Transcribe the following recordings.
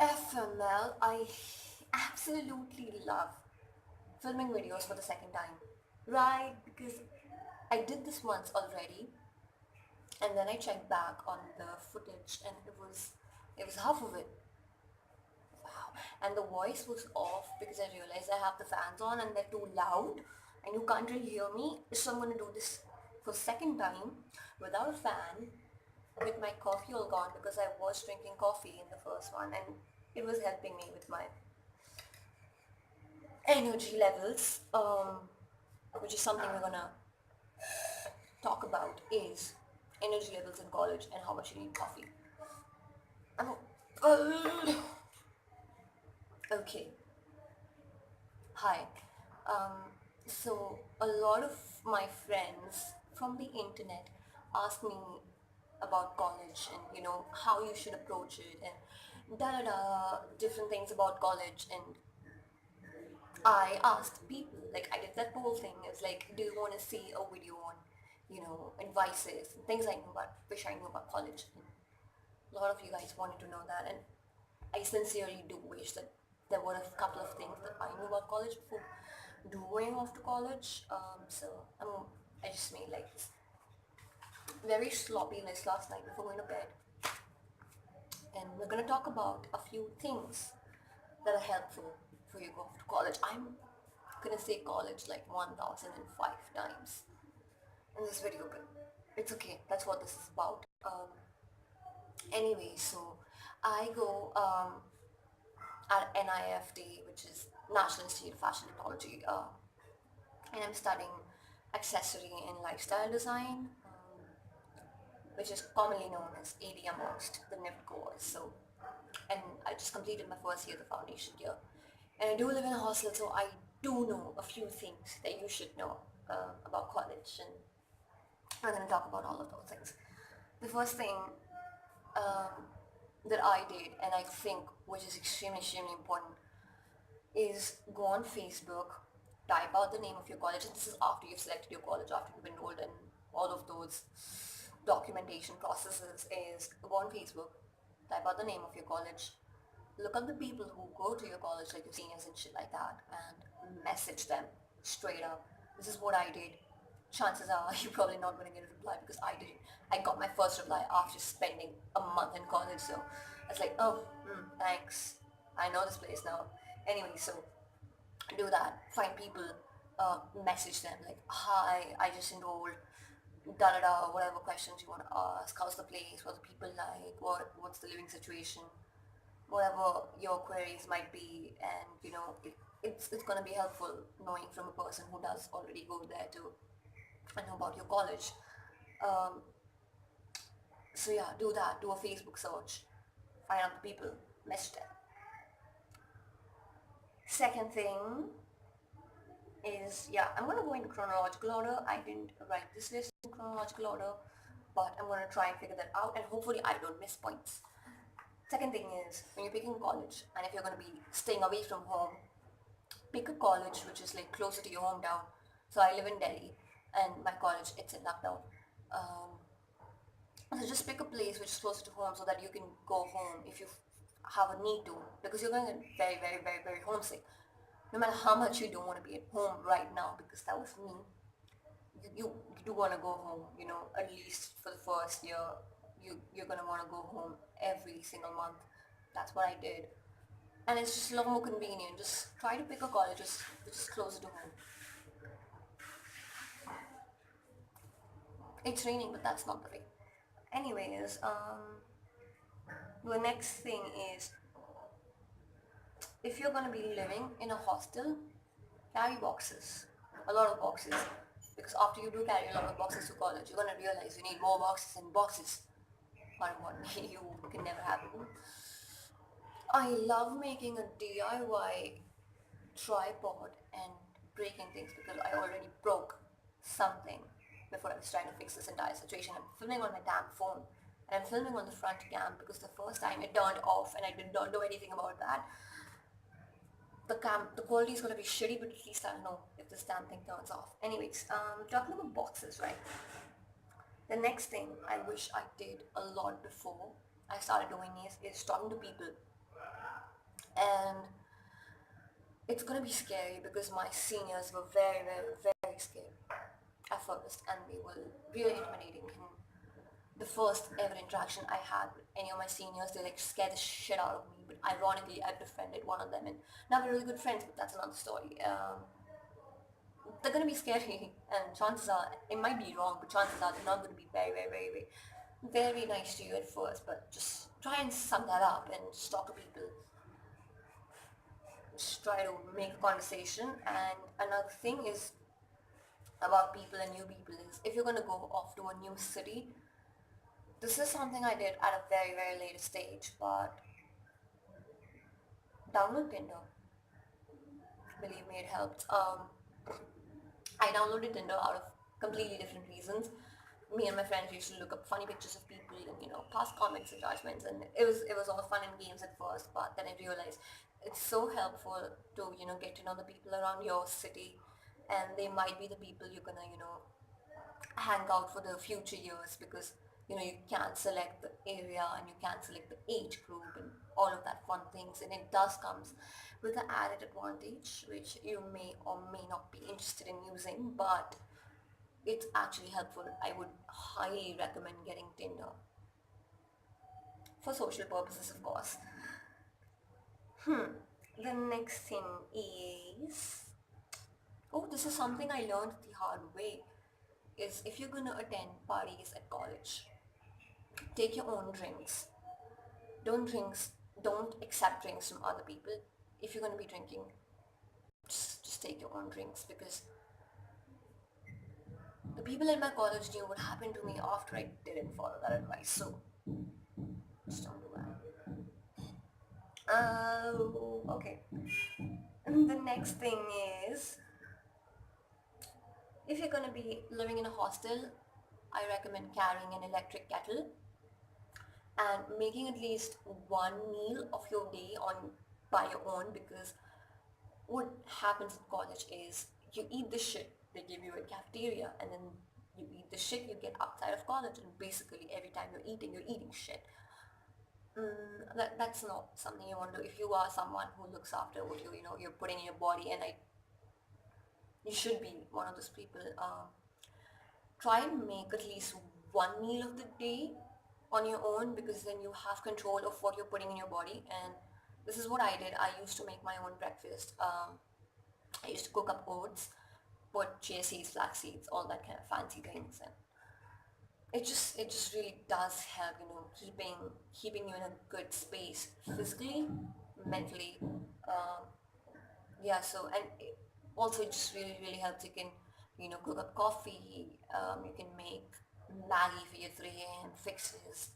FML, I absolutely love filming videos for the second time. Right, because I did this once already and then I checked back on the footage and it was half of it. Wow. And the voice was off because I realized I have the fans on and they're too loud and you can't really hear me. So I'm gonna do this for second time without a fan with my coffee all gone because I was drinking coffee in the first one and it was helping me with my energy levels, which is something we're gonna talk about is energy levels in college and how much you need coffee. I'm, uh, okay, hi. So a lot of my friends from the internet ask me about college and how you should approach it and da da da different things about college and I asked people, like I did that poll thing. It's like, do you want to see a video on, advices and things I knew about, wish I knew about college. And a lot of you guys wanted to know that, and I sincerely do wish that there were a couple of things that I knew about college before going off to college. So I just made like this very sloppy list last night before going to bed, and we're gonna talk about a few things that are helpful for you to go off to college. I'm gonna say college like 1005 times in this video, but it's okay. That's what this is about. Anyway, so I go at NIFT, which is National Institute of Fashion Technology, and I'm studying accessory and lifestyle design, which is commonly known as AD amongst the NIFT course. So, and I just completed my first year of the foundation year, and I do live in a hostel, so I do know a few things that you should know about college, and I'm going to talk about all of those things. The first thing that I did, and I think which is extremely important, is go on Facebook, type out the name of your college, and this is after you've selected your college, after you've enrolled and all of those documentation processes, is go on Facebook, type out the name of your college, look up the people who go to your college, like your seniors and shit like that, and message them straight up. This is what I did. Chances are you're probably not going to get a reply because I didn't. I got my first reply after spending a month in college, so I was like, oh, thanks. I know this place now. Anyway, so do that. Find people, message them like, hi, I just enrolled, da da da, whatever questions you want to ask. How's the place? What the people like? What's the living situation? Whatever your queries might be, and it's gonna be helpful knowing from a person who does already go there to know about your college. Um, so yeah, do that. Do a Facebook search, find out the people, message them. Second thing is, yeah, I'm gonna go in chronological order. I didn't write this list in chronological order, but I'm gonna try and figure that out, and hopefully I don't miss points. Second thing is, when you're picking college, and if you're gonna be staying away from home, pick a college which is like closer to your hometown. So I live in Delhi, and my college it's in Lucknow. Um, so just pick a place which is closer to home so that you can go home if you have a need to, because you're going to get very homesick. No matter how much you don't want to be at home right now, because that was me. You do want to go home, at least for the first year. You're going to want to go home every single month. That's what I did. And it's just a lot more convenient. Just try to pick a college which is closer to home. It's raining, but that's not the rain. Anyways, the next thing is, if you're gonna be living in a hostel, carry boxes, a lot of boxes, because after you do carry a lot of boxes to college, you're gonna realize you need more boxes and boxes. But what you can never have it. I love making a DIY tripod and breaking things because I already broke something before I was trying to fix this entire situation. I'm filming on my damn phone and I'm filming on the front cam because the first time it turned off and I did not know anything about that. The quality is gonna be shitty, but at least I'll know if this damn thing turns off. Anyways, talking about boxes, right? The next thing I wish I did a lot before I started doing is talking to people. And it's gonna be scary because my seniors were very, very, very scared at first, and they were really intimidating. And the first ever interaction I had with any of my seniors, they like scared the shit out of me. But ironically, I befriended one of them, and now we're really good friends. But that's another story. They're gonna be scary, and chances are it might be wrong, but chances are they're not gonna be very, very, very, very, very nice to you at first. But just try and sum that up and just talk to people. Just try to make a conversation. And another thing is about people and new people is if you're gonna go off to a new city, this is something I did at a very, very later stage, but download Tinder. Believe me, it helped. I downloaded Tinder out of completely different reasons. Me and my friends used to look up funny pictures of people and pass comments and judgments, and it was all fun and games at first. But then I realized it's so helpful to get to know the people around your city, and they might be the people you're gonna hang out for the future years because you can't select the area and you can't select the age group and all of that fun things, and it does comes with an added advantage which you may or may not be interested in using, but it's actually helpful. I would highly recommend getting Tinder for social purposes, of course. The next thing is, oh, this is something I learned the hard way, is if you're gonna attend parties at college, take your own drinks. Don't accept drinks from other people. If you're gonna be drinking, just take your own drinks, because the people in my college knew what happened to me after I didn't follow that advice. So just don't do that. Okay. And the next thing is, if you're gonna be living in a hostel, I recommend carrying an electric kettle and making at least one meal of your day on by your own, because what happens in college is you eat the shit they give you in cafeteria, and then you eat the shit you get outside of college, and basically every time you're eating shit. That's not something you want to do if you are someone who looks after what you're putting in your body, and you should be one of those people. Try and make at least one meal of the day on your own, because then you have control of what you're putting in your body. And this is what I did. I used to make my own breakfast. I used to cook up oats, put chia seeds, flax seeds, all that kind of fancy things, and it just really does help, keeping you in a good space physically, mentally. Um, yeah, so, and also it just really, really helps. You can cook up coffee. You can make Maggie for your 3 a.m. fixes.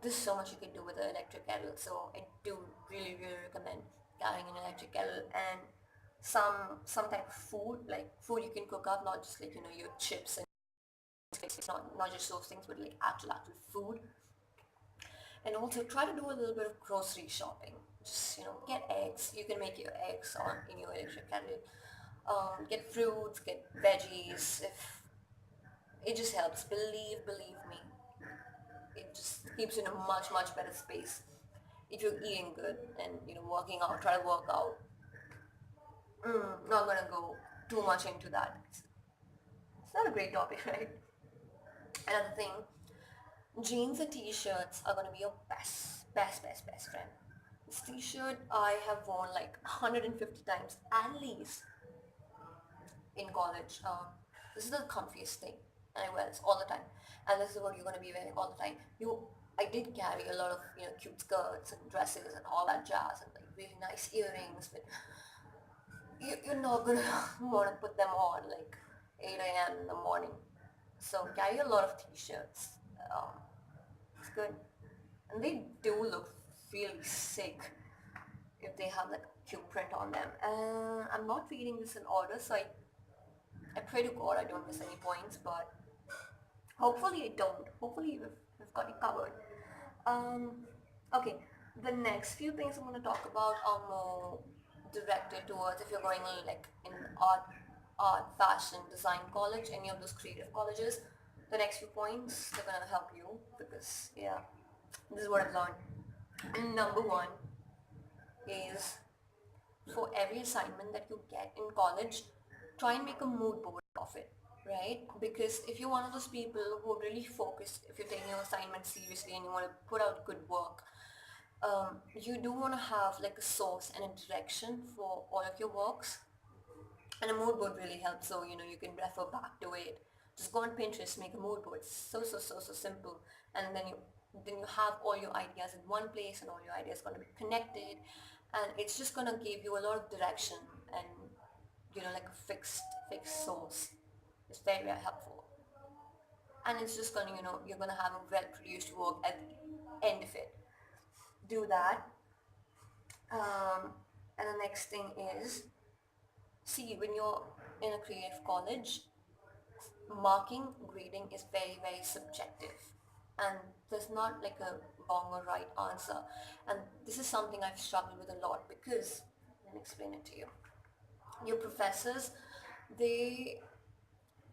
There's so much you can do with an electric kettle, so I do really, really recommend carrying an electric kettle, and some type of food, like food you can cook up, not just like your chips and not just those things, but like actual food. And also try to do a little bit of grocery shopping. Just get eggs. You can make your eggs on in your electric kettle. Get fruits, get veggies. If it just helps, believe me, it just keeps you in a much, much better space. If you're eating good and working out, try to work out. Not gonna go too much into that. It's not a great topic, right? Another thing, jeans and t-shirts are gonna be your best friend. This t-shirt I have worn like 150 times at least in college. This is the comfiest thing, and I wear this all the time. And this is what you're gonna be wearing all the time. I did carry a lot of cute skirts and dresses and all that jazz, and like really nice earrings, but you're not gonna want to put them on like 8 a.m. in the morning. So carry a lot of t-shirts. Um, it's good, and they do look really sick if they have like a cute print on them. I'm not reading this in order, so I pray to God I don't miss any points, but hopefully I don't. Hopefully we've got it covered. Um, okay, the next few things I'm going to talk about are more directed towards if you're going like in art, fashion, design college, any of those creative colleges. The next few points, they're going to help you because, yeah, this is what I've learned. Number one, is for every assignment that you get in college, try and make a mood board of it, right? Because if you're one of those people who are really focused, if you're taking your assignment seriously and you want to put out good work, you do want to have like a source and a direction for all of your works, and a mood board really helps, so you can refer back to it. Just go on Pinterest, make a mood board. It's so simple. And then you have all your ideas in one place, and all your ideas going to be connected, and it's just going to give you a lot of direction, and like a fixed source. It's very helpful, and it's just going to you're going to have a well produced work at the end of it. Do that. And the next thing is, see, when you're in a creative college, marking grading is very subjective, and there's not like a wrong or right answer. And this is something I've struggled with a lot, because let me explain it to you. Your professors, they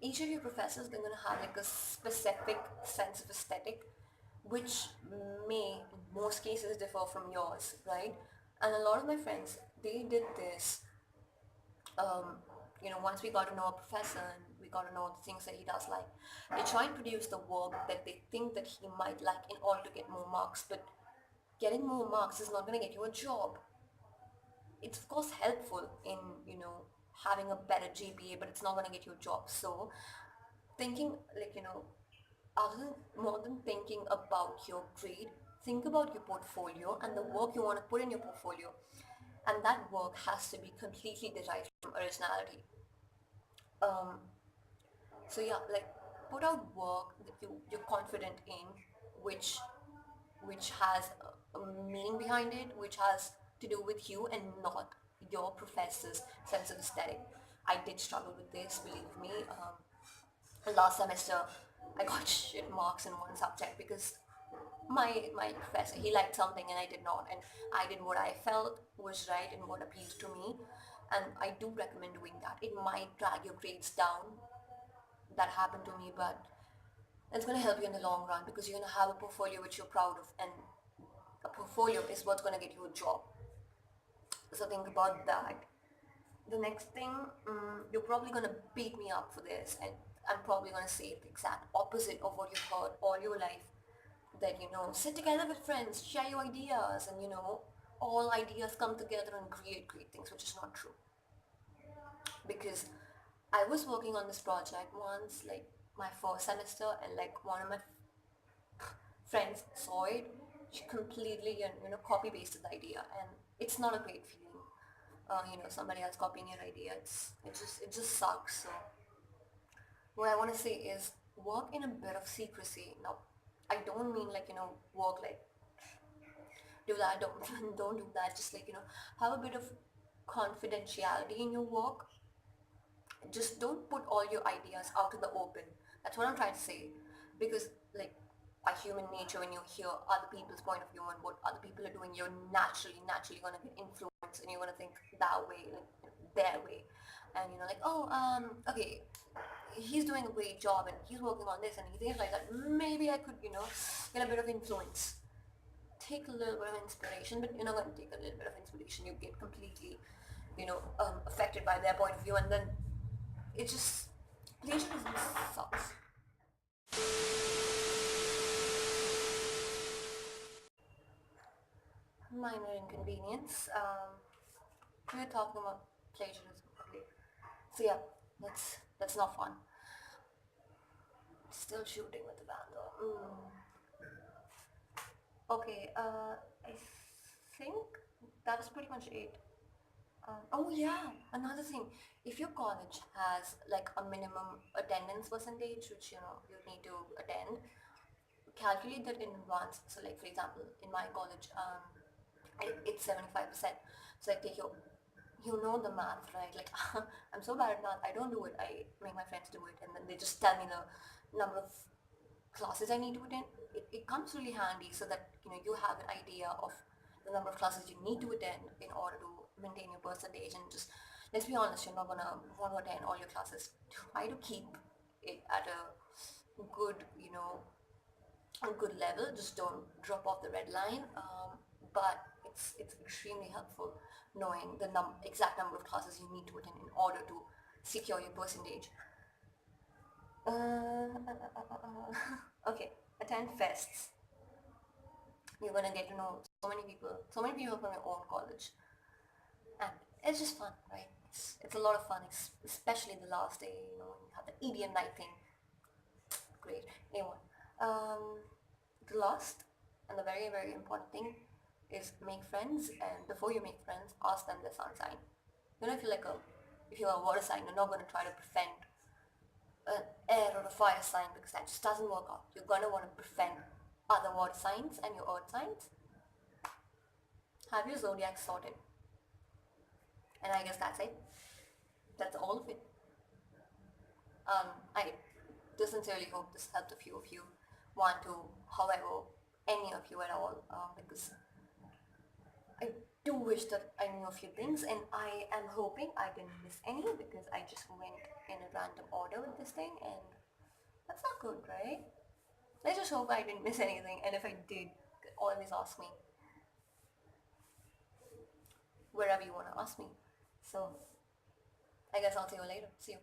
each of your professors, they're going to have like a specific sense of aesthetic, which may in most cases differ from yours, right? And a lot of my friends, they did this, once we got to know a professor and we got to know the things that he does like, they try and produce the work that they think that he might like in order to get more marks. But getting more marks is not going to get you a job. It's of course helpful in, having a better GPA, but it's not going to get you a job. So thinking like, other than, more than thinking about your grade, think about your portfolio and the work you want to put in your portfolio. And that work has to be completely derived from originality. Um, so yeah, like, put out work that you're confident in, which has a meaning behind it, which has to do with you and not your professor's sense of aesthetic. I did struggle with this, believe me. Last semester, I got shit marks in one subject because my professor, he liked something and I did not, and I did what I felt was right and what appealed to me. And I do recommend doing that. It might drag your grades down. That happened to me, but it's going to help you in the long run, because you're going to have a portfolio which you're proud of, and a portfolio is what's going to get you a job. So think about that. The next thing, you're probably going to beat me up for this, and I'm probably going to say the exact opposite of what you've heard all your life, that sit together with friends, share your ideas, and all ideas come together and create great things, which is not true. Because I was working on this project once, like my first semester, and like one of my friends saw it. She completely copy pasted the idea, and it's not a great feeling. Somebody else copying your idea. It just sucks. So what I want to say is, work in a bit of secrecy. Now, I don't mean like work like do that. Don't don't do that. Just like have a bit of confidentiality in your work. Just don't put all your ideas out in the open. That's what I'm trying to say. Because like, by human nature, when you hear other people's point of view and what other people are doing, you're naturally going to get influenced, and you're going to think that way, like their way. And like, oh, okay, he's doing a great job and he's working on this and he thinks like that, maybe I could get a bit of influence, take a little bit of inspiration. But you're not going to take a little bit of inspiration. You get completely affected by their point of view, and then it just, plagiarism sucks. Minor inconvenience. We were talking about plagiarism. Okay. So yeah, that's not fun. Still shooting with the vandal. Okay, I think that was pretty much it. Oh yeah, another thing. If your college has like a minimum attendance percentage, which you need to attend, calculate that in advance. So like, for example, in my college, it's 75%. So I take the math, right? Like, I'm so bad at math, I don't do it. I make my friends do it, and then they just tell me the number of classes I need to attend. It comes really handy, so that you have an idea of the number of classes you need to attend in order to maintain your percentage. And just, let's be honest, you're not gonna want to attend all your classes. Try to keep it at a good, a good level. Just don't drop off the red line. But it's extremely helpful knowing the exact number of classes you need to attend in order to secure your percentage. Okay, attend fests. You're gonna get to know so many people from your own college, and it's just fun, right? It's a lot of fun, especially the last day. You have the EDM night thing. Great. Anyway, the last and the very very important thing is make friends, and before you make friends, ask them their sun sign. If you're a water sign, you're not gonna try to befriend an air or a fire sign because that just doesn't work out. You're gonna want to befriend other water signs and your earth signs. Have your zodiac sorted. And I guess that's it. That's all of it. I do sincerely hope this helped a few of you. Want to, however, any of you at all, because I do wish that I knew a few things, and I am hoping I didn't miss any because I just went in a random order with this thing, and that's not good, right? Let's just hope I didn't miss anything, and if I did, always ask me wherever you want to ask me. So I guess I'll see you later. See you.